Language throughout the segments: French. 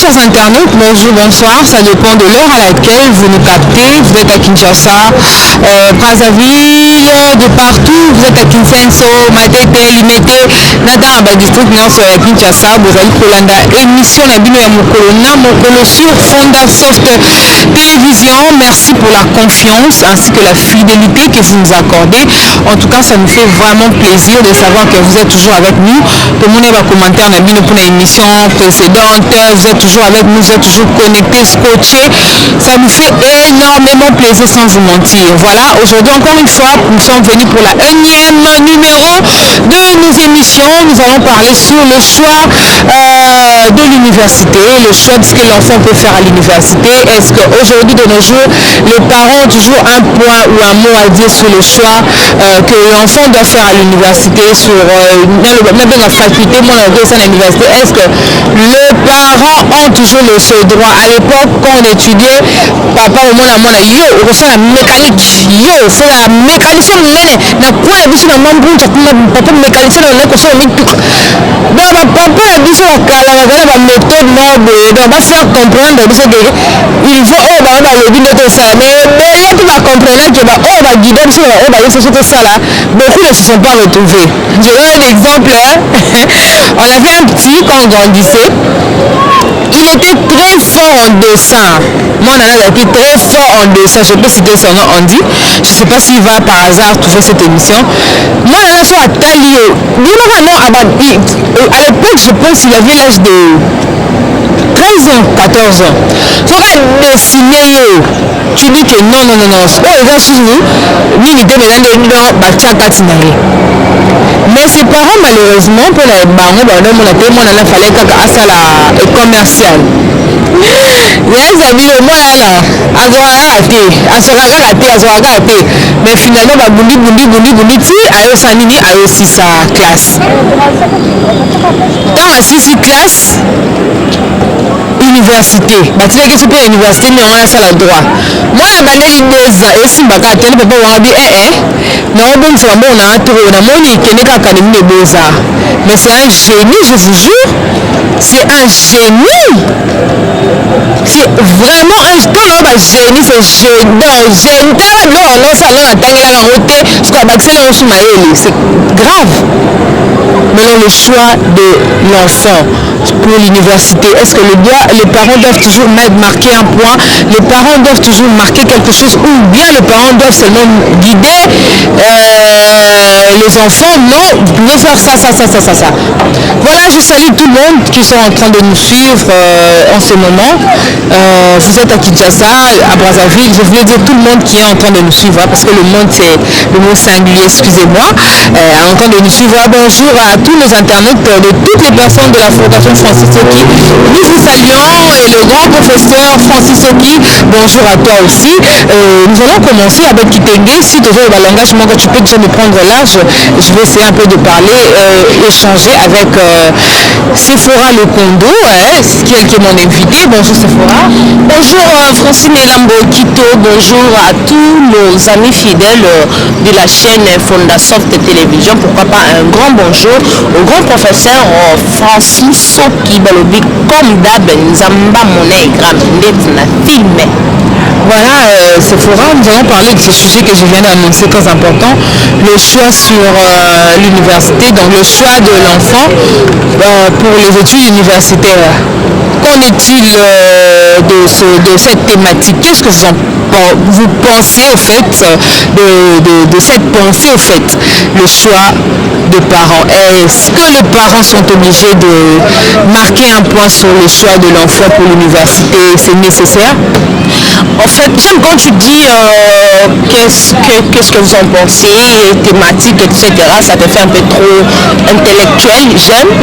chers internautes, bonjour, bonsoir, ça dépend de l'heure à laquelle vous nous captez. Vous êtes à Kinshasa, Brazzaville, de partout, vous êtes à Kinsenso, Matete, Limete, Nada, district Nord à Kinshasa, vous allez pour l'émission Nabino ya Mokolo sur Fonda Soft Télévision. Merci pour la confiance ainsi que la fidélité que vous nous accordez. En tout cas, ça nous fait vraiment plaisir de savoir que vous êtes toujours avec nous. Tout le monde va commenter Nabino pour l'émission précédente. Vous êtes toujours avec nous, vous êtes toujours connectés, scotchés. Ça nous fait énormément plaisir sans vous mentir. Voilà, aujourd'hui encore une fois, nous sommes venus pour la 1e numéro de nos émissions. Nous allons parler sur le choix de l'université, le choix de ce que l'enfant peut faire à l'université. Est-ce qu'aujourd'hui de nos jours, les parents ont toujours un point ou un mot à dire sur le choix que l'enfant doit faire à l'université, sur la faculté, mon adresse à l'université. Est-ce que les parents ont toujours ce droit? À l'époque, quand on étudiait, papa au moins yo, on reçoit la mécanique, yo, c'est la mécanicien na quoi la biso na mambo papa mécanicien na ko so mingi donc papa la biso la kala la méthode mode donc va faire comprendre biso de il faut on va le dire de ça mais là tu vas comprendre que va on va guider biso on va essayer de ça là beaucoup ne se sont pas retrouvés. Je donne un exemple on avait un petit quand on grandissait. Il était très fort en dessin. Mon âne a été très fort en dessin. Je peux citer son nom, Andy. Je ne sais pas s'il va par hasard trouver cette émission. Mon âne soit à Talio. À l'époque, je pense qu'il avait l'âge de 13 ans, 14 ans. Il faut dessiner. Tu dis que non. Oh, il va sur nous. Mais ses parents, malheureusement, pour les barons, il fallait que commercial. Les amis, le moi là, mais finalement, a aussi sa classe. Dans la 6 classe, université. Tu sais que c'est pas université, mais on a ça le droit. Moi, la manière de si papa non, bon, c'est bon, on a trouvé, on a moni qui n'est qu'académie des beaux-arts. Mais c'est un génie, je vous jure. C'est un génie. C'est vraiment un génie, c'est génie. C'est grave. Maintenant, le choix de l'enfant pour l'université, est-ce que les parents doivent toujours marquer un point, les parents doivent toujours marquer quelque chose, ou bien les parents doivent seulement guider les enfants? Non, vous pouvez faire ça. Voilà, je salue tout le monde qui sont en train de nous suivre en ce moment. Vous êtes à Kinshasa, à Brazzaville, je voulais dire tout le monde qui est en train de nous suivre, parce que le monde c'est le mot singulier, excusez-moi, en train de nous suivre. Bonjour à tous les internautes de toutes les personnes de la Fondation Francis Oki. Nous vous saluons et le grand professeur Francis Oki, bonjour à toi aussi. Nous allons commencer avec Kitenge. Si tu veux le langage, que tu peux déjà me prendre large, je vais essayer un peu de parler, échanger avec Sephora Le Kondo, qui est mon invité. Bonjour Sephora. Bonjour Francine Elambo Kito, bonjour à tous nos amis fidèles de la chaîne Fonda Soft Télévision. Pourquoi pas un grand bonjour au grand professeur Francis Oki Balobi, comme d'hab, Nzamba Monegram, Ndetna Filme. Voilà, Sephora, nous allons parler de ce sujet que je viens d'annoncer, très important, le choix sur l'université, donc le choix de l'enfant pour les études universitaires. Qu'en est-il de cette thématique? Qu'est-ce que vous pensez au fait de cette pensée au fait, le choix des parents? Est-ce que les parents sont obligés de marquer un point sur le choix de l'enfant pour l'université? C'est nécessaire? En fait, j'aime quand tu dis qu'est-ce que vous en pensez, thématique, etc. Ça te fait un peu trop intellectuel.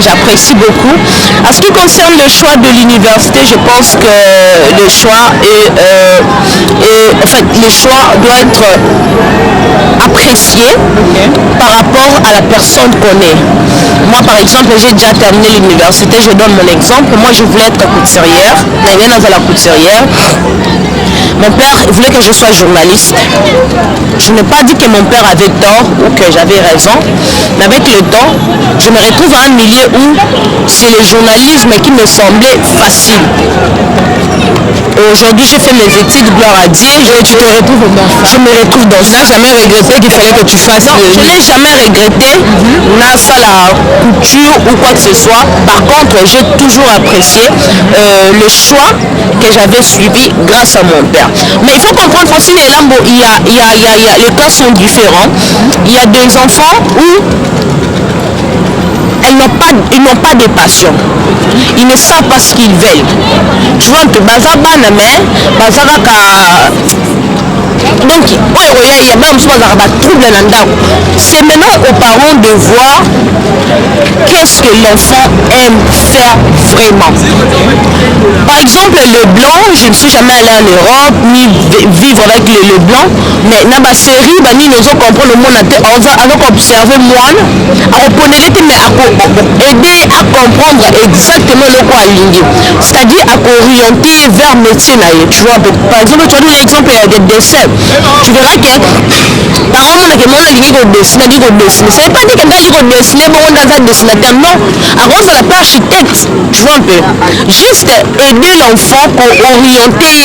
J'apprécie beaucoup. En ce qui concerne le choix de l'université, je pense que le choix le choix doit être apprécié par rapport à la personne qu'on est. Moi, par exemple, j'ai déjà terminé l'université. Je donne mon exemple. Moi, je voulais être couturière. La couturière. Mon père voulait que je sois journaliste. Je n'ai pas dit que mon père avait tort ou que j'avais raison, mais avec le temps, je me retrouve à un milieu où c'est le journalisme qui me semblait facile. Aujourd'hui, j'ai fait mes études, gloire à Dieu. Tu te retrouves dans ça. Je me retrouve dans ça. Tu n'as jamais regretté qu'il fallait que tu fasses... Non, je n'ai jamais regretté la couture ou quoi que ce soit. Par contre, j'ai toujours apprécié le choix que j'avais suivi grâce à mon père. Mais il faut comprendre, Francine et Lambo, les cas sont différents. Il y a des enfants où ils n'ont pas de passion. Ils ne savent pas ce qu'ils veulent. Tu vois un peu, bazabana, mais bazabaka. Donc, il y a même trouble là-dedans. C'est maintenant aux parents de voir qu'est-ce que l'enfant aime faire vraiment. Par exemple, le blanc, je ne suis jamais allé en Europe, ni vivre avec le blanc, mais dans ma série, nous nous comprenons le monde, on a observé moi, mais aider à comprendre exactement le quoi ligne. C'est-à-dire à orienter vers métier. Tu vois, par exemple, tu as donné l'exemple des dessins. Tu verras que par exemple, que moi, je dessiner. Ça veut pas dire que je dessiner, bon, dans un dessinateur. Non, à cause de la part architecte, tu vois un peu. Juste aider l'enfant pour orienter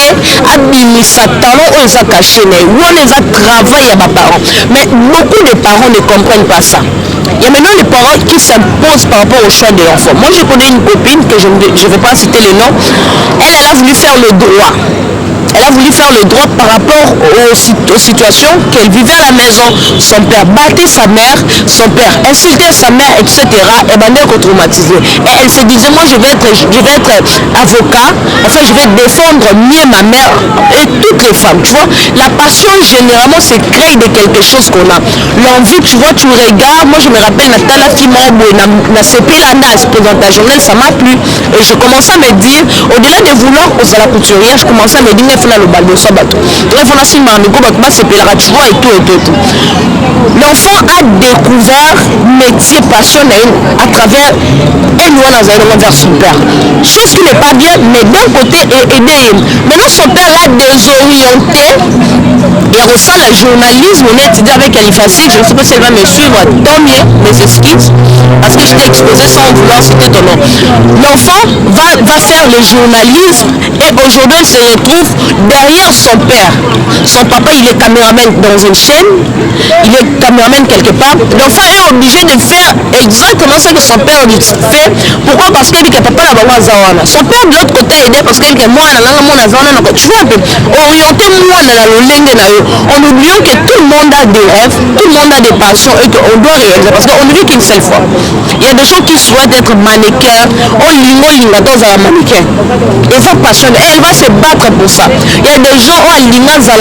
à sa talent ou sa caché, ou on les a travaillé à mes parents. Mais beaucoup de parents ne comprennent pas ça. Il y a maintenant les parents qui s'imposent par rapport au choix de l'enfant. Moi, je connais une copine que je ne vais pas citer le nom. Elle a voulu faire le droit. Elle a voulu faire le droit par rapport aux situations qu'elle vivait à la maison. Son père battait sa mère, son père insultait sa mère, etc. Et ben, elle est traumatisée. Et elle se disait, moi je vais être avocat, enfin je vais défendre mieux ma mère et toutes les femmes. Tu vois, la passion généralement c'est créer de quelque chose qu'on a. L'envie, tu vois, tu regardes, moi je me rappelle Natala Fimambo, na Sepilana, à se présenter à journal, ça m'a plu. Et je commençais à me dire, au-delà de vouloir poser la couturière, je commençais à me dire, l'enfant a découvert métier passionné à travers vers son père, chose qui n'est pas bien, mais d'un côté aider. Maintenant son père l'a désorienté et ressent le journalisme. On est étudié avec Alifasik, je ne sais pas si elle va me suivre, tant mieux, mes excuses, parce que je t'ai exposé sans vouloir citer ton nom. L'enfant va faire le journalisme et aujourd'hui il se retrouve derrière son père. Son papa, il est caméraman dans une chaîne, il est caméraman quelque part. L'enfant est obligé de faire exactement ce que son père lui fait. Pourquoi? Parce qu'il dit que papa n'a pas zawana. Son père de l'autre côté a aidé parce qu'il dit que moi, tu vois un peu, orienter moi dans le lingue, en oubliant que tout le monde a des rêves, tout le monde a des passions et qu'on doit réaliser parce qu'on ne vit qu'une seule fois. Il y a des gens qui souhaitent être mannequins, dans un mannequin. Ils sont passionnés et elle va se battre pour ça. Il y a des gens qui ont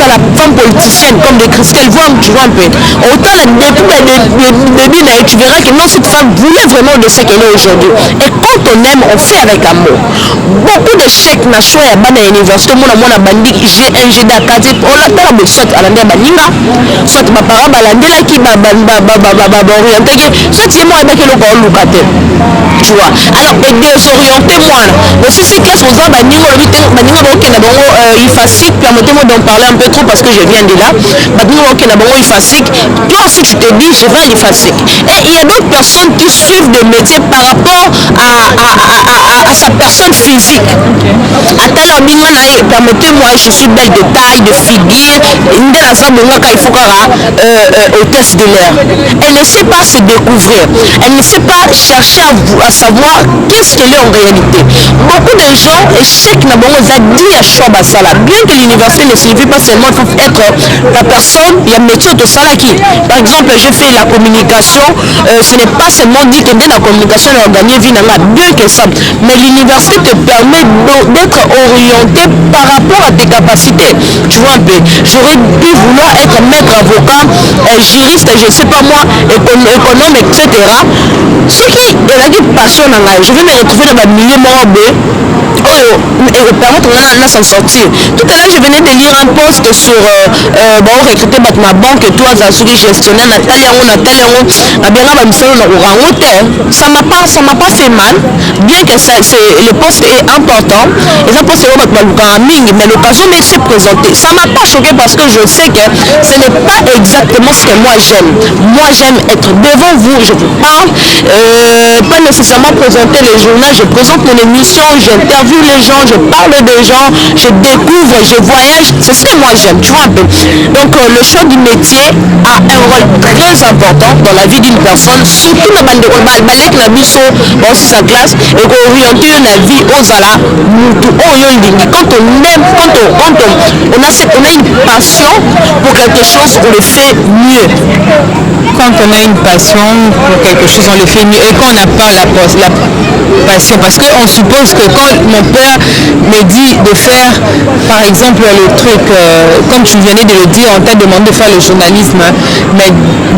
la femme politicienne comme des Christelle Voix, tu vois un peu. Autant depuis le début, tu verras que non, cette femme voulait vraiment de ce qu'elle est aujourd'hui. Et quand on aime, on fait avec amour. Beaucoup de chèques na choix à la université, moi na bandi j'ai d'acadé, on l'a pas de soit à la baninga, soit ma parent balandela qui orienté, soit c'est moi avec le corps lucate. Tu vois. Alors et désorienter moi. Aussi c'est qu'est-ce qu'on a baninga ok na bongo il facile, permettez-moi d'en parler un peu trop parce que je viens de là. Baninga ok na bongo il facile. Toi aussi tu te dis je vais il facile. Et il y a d'autres personnes qui suivent des métiers par rapport à sa personne physique. Permettez-moi, je suis belle de taille, de figure, hôtesse de l'air. Elle ne sait pas se découvrir. Elle ne sait pas chercher à savoir qu'est-ce qu'elle est en réalité. Beaucoup de gens échec n'a pas dit à choix basala. Bien que l'université ne suffit pas seulement pour être la personne, il y a un métier de salaki. Par exemple, je fais la communication, ce n'est pas seulement dit que dans la communication on va gagner vie bien que ça. Mais l'université te permet d'être orienté par rapport à tes capacités. Tu vois un peu, j'aurais pu vouloir être maître avocat, juriste, je ne sais pas moi, économe, etc. Ce qui est la passion, je vais me retrouver dans ma milieu morbe. Et permettre à la sens sortir. Tout à l'heure, je venais de lire un post sur bon, recruter ma banque et tout, ça sur gestionnaire, Natalia, ça m'a pas fait mal, bien que le poste est important, et ça poste mais l'occasion m'est présentée. Ça m'a pas choqué parce que je sais que ce n'est pas exactement ce que moi j'aime. Moi j'aime être devant vous, je vous parle, pas nécessairement présenter les journaux, je présente mon émission, j'interviewe les gens, je parle des gens, je découvre, je voyage, c'est ce que moi j'aime, tu vois un peu. Donc le choix du métier a un rôle très important dans la vie d'une personne, surtout dans la mission, dans sa classe, et orienter la vie aux alas, quand on aime, on a une passion pour quelque chose, on le fait mieux. Quand on a une passion pour quelque chose, on le fait mieux. Et quand on n'a pas la passion, parce qu'on suppose que quand mon père me dit de faire, par exemple, le truc, comme tu venais de le dire, on t'a demandé de faire le journalisme, mais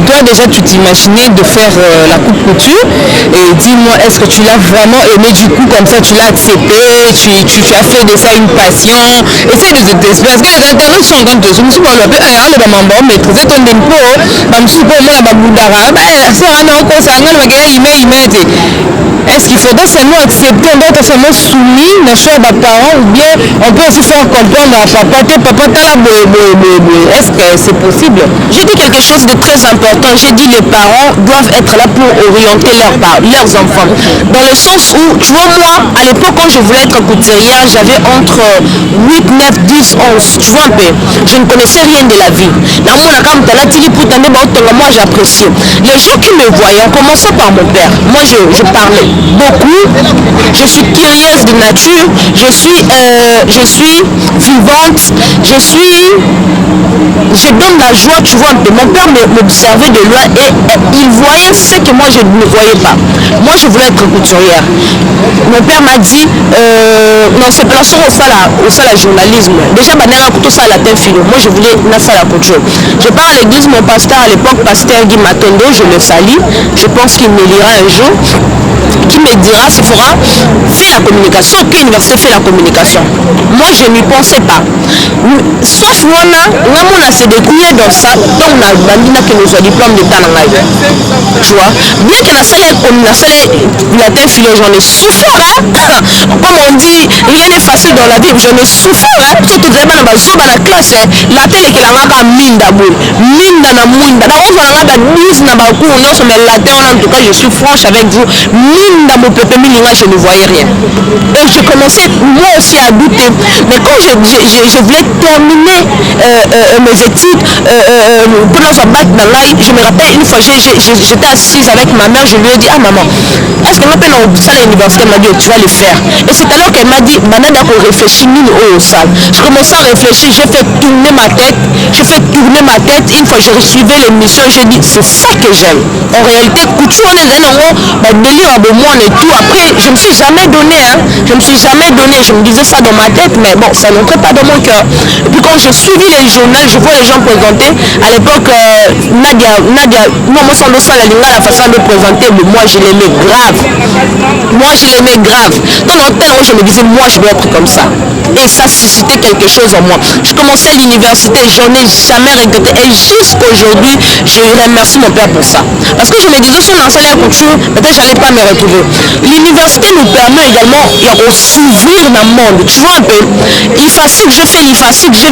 toi déjà tu t'imaginais de faire la coupe couture, et dis-moi, est-ce que tu l'as vraiment aimé du coup, comme ça tu l'as accepté, tu as fait de ça une passion? Essaye de te tester, parce que les interactions quand tu me suis pas maîtriser ton tempo, est-ce qu'il faudrait seulement accepter, on doit être seulement soumis aux choix des parents, ou bien on peut aussi faire comprendre à papa est-ce que c'est possible? J'ai dit quelque chose de très important. J'ai dit les parents doivent être là pour orienter leurs enfants. Dans le sens où, tu vois, moi, à l'époque, quand je voulais être couturière, j'avais entre 8, 9, 10, 11. Tu vois un peu. Je ne connaissais rien de la vie. Moi, j'appréciais. Les gens qui me voyaient, on commençait par mon père. Moi, je parlais beaucoup. Je suis curieuse de nature. Je suis vivante. Je donne la joie, tu vois. Mon père m'observait de loin et il voyait ce que moi je ne voyais pas. Moi, je voulais être couturière. Mon père m'a dit, non, c'est plaçons au salle journalisme. Déjà, tout ça, la philo. Moi, je voulais la couture. Je pars à l'église, mon pasteur à l'époque, pasteur Guy Matondo, je le salue. Je pense qu'il me lira un jour. Qui me dira, Sephora, fais la communication. Quelle université fait la communication? Moi, je n'y pensais pas. Sauf moi, on s'est découvert dans ça, donc on a bandina que nous a diplôme de Tanangaï. Tu vois, bien que la philo, j'en ai souffert. Hein? Comme on dit, rien n'est facile dans la vie, j'en ai souffert. Hein? Surtout dans la classe, la télé qui a minda boule, minda na mouinda. D'abord, on a 10 na bakou, non, mais la télé, en tout cas, je suis franche avec vous. Minda mon peuple, je ne voyais rien. Et je commençais moi aussi à douter. Mais quand je voulais terminer mes études pour dans un bac dans l'ail, je me rappelle une fois, j'étais assise avec ma mère, je lui ai dit, ah maman, est-ce que ma peine au salle à l'université? Elle m'a dit, tu vas le faire. Et c'est alors qu'elle m'a dit, banana pour réfléchir au salle. Je commençais à réfléchir, j'ai fait tourner ma tête. Une fois je suivais l'émission, j'ai dit, c'est ça que j'aime. En réalité, couture, on est dans délire à moi et tout. Après, je me suis jamais donné, je me disais ça dans ma tête, mais bon, ça n'entrait pas dans mon cœur. Et puis quand je suivis les journaux, je vois les gens présenter. À l'époque, Nadia, moi, sans le salle, la façon de présenter, mais moi, je l'aimais grave. Dans mon temps, je me disais, moi, je dois être comme ça. Et ça suscitait quelque chose en moi. Je commençais à l'université, j'en ai jamais regretté. Et jusqu'aujourd'hui, je remercie mon père pour ça. Parce que je me disais, si on enseigne la couture, peut-être je n'allais pas me retrouver. L'université nous permet également de s'ouvrir dans le monde. Tu vois un peu, l'IFACIC, je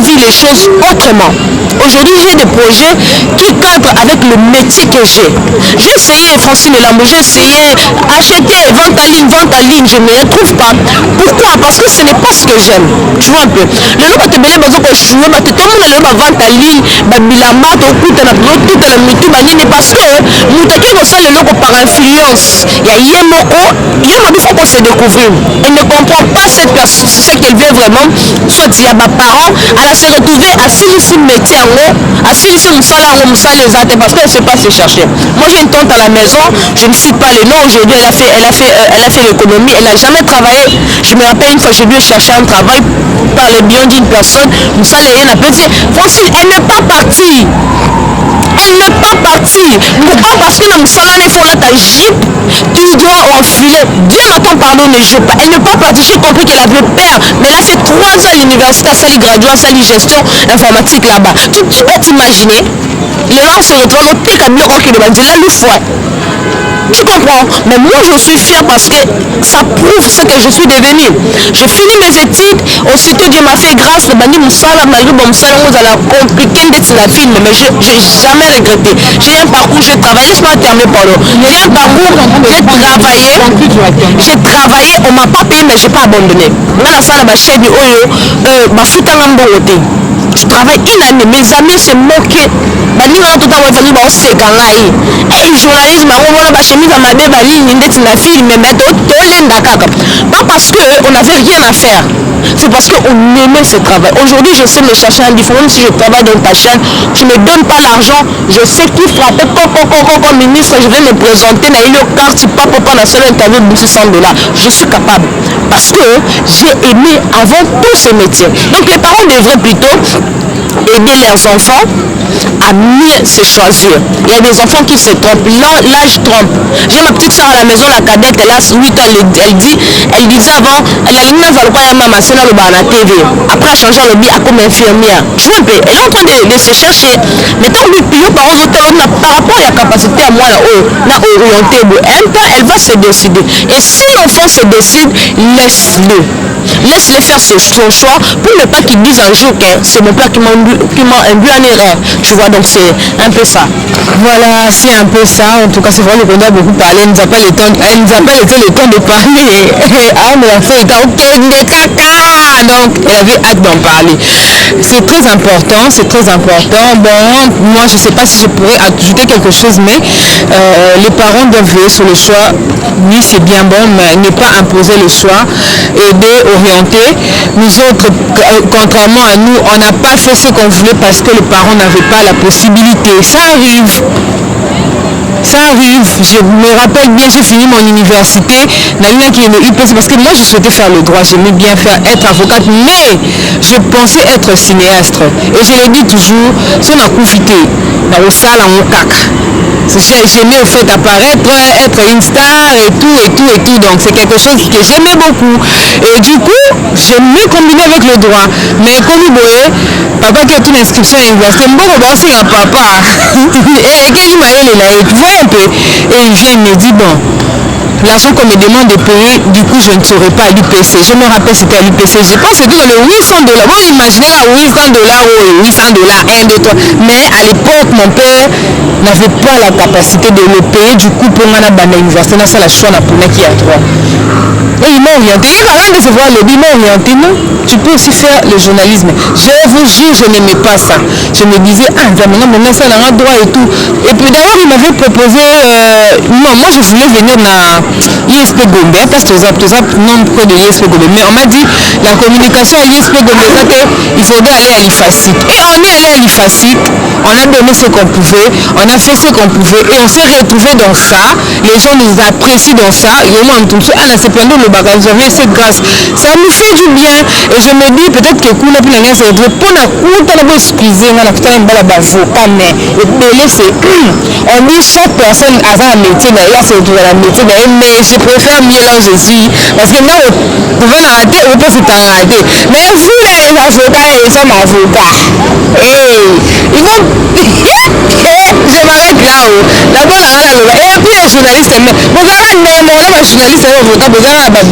vis les choses autrement. Aujourd'hui, j'ai des projets qui cadrent avec le métier que j'ai. J'ai essayé, Francine Lambo, j'ai essayé acheter, vente en ligne, je ne me retrouve pas. Pourquoi? Parce que ce n'est pas ce que j'aime. Tu vois un peu. Le nom de Bélé Bazo, je suis vente en ligne, Bilamba, parce que nous ça le logo par influence. Il y a Yemoko, il faut qu'on se découvre. Elle ne comprend pas cette personne, ce qu'elle veut vraiment. Soit il y a ma parent, elle a se retrouver à Silissi métier en haut, à Silissi Moussala en haut, les athées, parce qu'elle ne sait pas se chercher. Moi j'ai une tante à la maison, je ne cite pas les noms, aujourd'hui elle a fait l'économie, elle n'a jamais travaillé. Je me rappelle une fois, je lui ai cherché un travail par le biais d'une personne, Moussala et elle a dit, Francine, elle n'est pas partie. elle n'est pas partie. Pourquoi? Parce que nous sommes il faut ta jupe, tu dois enfiler. Dieu m'attend pardon, ne joue pas. Elle n'est pas partie, j'ai compris qu'elle avait peur. Mais elle a fait 3 ans à l'université, à Sali graduat, à Sali gestion informatique là-bas. Tu peux t'imaginer, les gens se retrouvent au TK Bureau qui demandent la loufoie. Tu comprends? Mais moi je suis fière parce que ça prouve ce que je suis devenue. J'ai fini mes études, aussitôt Dieu m'a fait grâce, le bandi Moussala, malgré bon Moussala, on a compliqué d'être la fille, mais je n'ai jamais regretté. J'ai un parcours, j'ai travaillé, laisse-moi terminer par là. J'ai un parcours, j'ai travaillé, on ne m'a pas payé, mais je n'ai pas abandonné. Là, ça, ma chef du Oyo, ma fouta n'ambote. Je travaille une année, mes amis se moquaient. Bani na tout à famille ba oseka ngai. Et journalisme on voit ba chemise à mabe ba ligne ndeti na film mais to lenda kaka. Pas parce que on n'avait rien à faire. C'est parce qu'on aimait ce travail. Aujourd'hui, je sais me chercher un différent. Même si je travaille dans ta chaîne, tu ne me donnes pas l'argent. Je sais qui frappait comme ministre. Je vais me présenter. N'a eu carte, pas pour la seule interview de 600 $. Je suis capable. Parce que j'ai aimé avant tout ce métier. Donc les parents devraient plutôt aider leurs enfants à mieux se choisir. Il y a des enfants qui se trompent. L'âge trompe. J'ai ma petite soeur à la maison, la cadette, elle a 8 ans, elle disait avant, elle a une maman, c'est là le bar à la TV. Après, elle a changé le billet comme infirmière. Tu vois un peu, elle est en train de se chercher. Mais tant que le par rapport à la capacité à moi, là, orienté, un temps, elle va se décider. Et si l'enfant se décide, laisse-le. Laisse-le faire son choix pour ne pas qu'il dise un jour que c'est mon père qui m'a induit en erreur. Tu vois, donc c'est un peu ça. Voilà, c'est un peu ça. En tout cas, c'est vrai qu'on a beaucoup parlé. Elle nous a pas le temps, le temps de parler. Ah, mais la fille était ok, caca. Donc, elle avait hâte d'en parler. C'est très important, c'est très important. Bon, moi, je sais pas si je pourrais ajouter quelque chose, mais les parents doivent veiller sur le choix. Oui, c'est bien bon, mais ne pas imposer le choix, aider, orienter. Nous autres, contrairement à nous, on n'a pas fait ce qu'on voulait parce que les parents n'avaient pas la possibilité. Ça arrive. Ça arrive, je me rappelle bien, j'ai fini mon université, Nalina qui est le UPS, parce que moi je souhaitais faire le droit, j'aimais bien faire être avocate, mais je pensais être cinéaste. Et je le dis toujours, si on a profité, dans le salle en cac. J'aimais au fait apparaître, être une star et tout, donc c'est quelque chose que j'aimais beaucoup. Et du coup, j'aimais combiner avec le droit. Mais comme vous voyez, papa qui a toute l'inscription à l'université, c'est un papa. Et il m'a tu vois un peu. Et il vient, il me dit, bon, l'argent qu'on me demande de payer, du coup, je ne serai pas à l'UPC. Je me rappelle, c'était à l'UPC. Je pense que c'était dans les $800. Bon, imaginez là, $800 ou $800, 1, 2, 3. Mais à l'époque, mon père n'avait pas la capacité de le payer. Du coup, pour moi, à l'université, c'est la choix pour qui a 3. Et il m'a orienté. Et avant de se voir le il m'a orienté. Non, tu peux aussi faire le journalisme. Je vous jure, je n'aimais pas ça. Je me disais, ah, maintenant, ça a un droit et tout. Et puis d'ailleurs, il m'avait proposé, moi je voulais venir dans l'ISP Gombe, parce que non près de l'ISP Gombe. Mais on m'a dit, la communication à l'ISP Gombe, il faudrait aller à l'IFACIT. Et on est allé à l'IFACIT, on a donné ce qu'on pouvait, on a fait ce qu'on pouvait, et on s'est retrouvé dans ça. Les gens nous apprécient dans ça. Et au moins, on touche à la CPN, le bagage, j'avais cette grâce. Ça nous fait du bien. Et je me dis, peut-être que Kouna Pinanga s'est retrouvé pour la courte, on a excusé, on a fait un bel avocat, mais c'est. On dit chaque personne a un métier, là c'est tout la métier, mais je préfère mieux là où je suis. Parce que là, on va arrêter, on peut tout arrêter. Mais vous, les avocats, ils sont avocats. Et ils vont. Je m'arrête là-haut. D'abord, et puis les journalistes, vous avez même les journalistes et avocats, vous avez un bon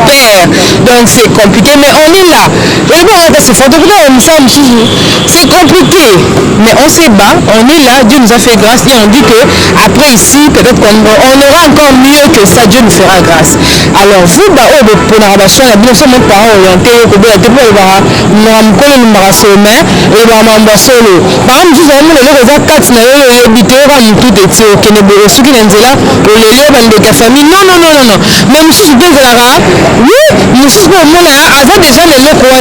père. Donc c'est compliqué, mais on est là. Et bon, c'est c'est compliqué, mais on se bat, on est là, Dieu nous a fait grâce et on dit que après ici, peut-être qu'on aura encore mieux que ça, Dieu nous fera grâce. Alors vous, pour la rabation, la bien sûr, mon parent orienté, pour la télé, il va me sommet et il va m'embasser. Par exemple, vous avez le réseau 4 naïs, habité comme tout est au Kénébo, ceux qui n'ont là, pour les lieux de la famille. Non. Même si je dis là, oui, nous sommes au monde, avant déjà les locaux, on a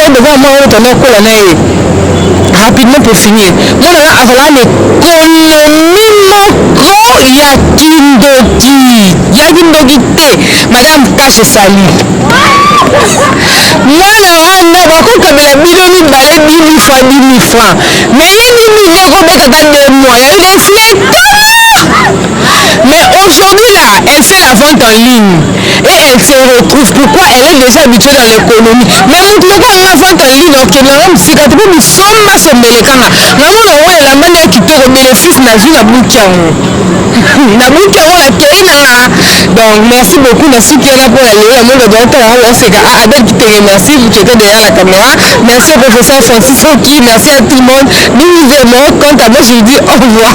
besoin moi de ton colonel. Rapidement pour finir. Moi là, avant les il y a une dogité. Madame Cache Sali. Moi là, on a comme la million de balais, fois 10 000 francs. Mais il y a 10 000 euros dans 2 mois. Il y a eu des filles. Mais aujourd'hui là, elle fait la vente en ligne et elle se retrouve. Pourquoi? Elle est déjà habituée dans l'économie. Mais pourquoi la vente en ligne? Ok, non, si quand tu me sommes sombelekana, non, la manière qui te remet les fils n'a vu la bouchan. La bouchan a kéina. Donc merci beaucoup, merci qui est là pour aller. La monde doit être c'est avec qui te remercie, vous étiez derrière la caméra. Merci au professeur Francis Fouki, merci à tout le monde. Nous vous aimons. Quant à moi, je vous dis au revoir.